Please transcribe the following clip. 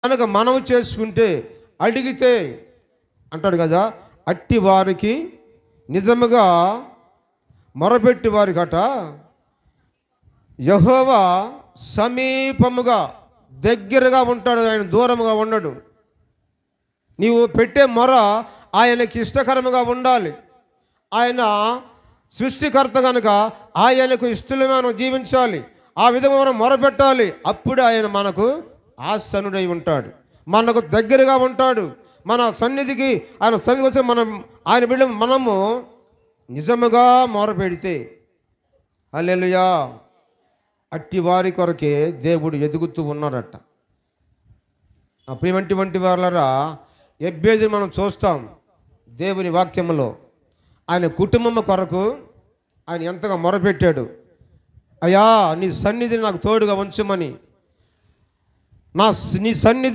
కనుక మనవి చేసుకుంటే అడిగితే అంటాడు కదా, అట్టి వారికి నిజముగా మొరపెట్టి వారికట యెహోవా సమీపముగా దగ్గరగా ఉంటాడు, ఆయన దూరముగా ఉండడు. నీవు పెట్టే మొర ఆయనకి ఇష్టకరముగా ఉండాలి. ఆయన సృష్టికర్త కనుక ఆయనకు ఇష్టమే మనం జీవించాలి. ఆ విధంగా మనం మొరపెట్టాలి. అప్పుడు ఆయన మనకు ఆసనుడై ఉంటాడు, మనకు దగ్గరగా ఉంటాడు. మన సన్నిధికి ఆయన సన్నిధికి వచ్చి ఆయన బిడ్డ మనము నిజముగా మొరపెడితే హల్లెలూయా, అట్టి వారి కొరకే దేవుడు ఎదుగుతూ ఉన్నాడట. ప్రియమంటి వారలారా, ఎబ్బేదుని మనం చూస్తాం దేవుని వాక్యంలో. ఆయన కుటుంబం కొరకు ఆయన ఎంతగా మొరపెట్టాడు. అయ్యా, నీ సన్నిధిని నాకు తోడుగా ఉంచమని, నీ సన్నిధి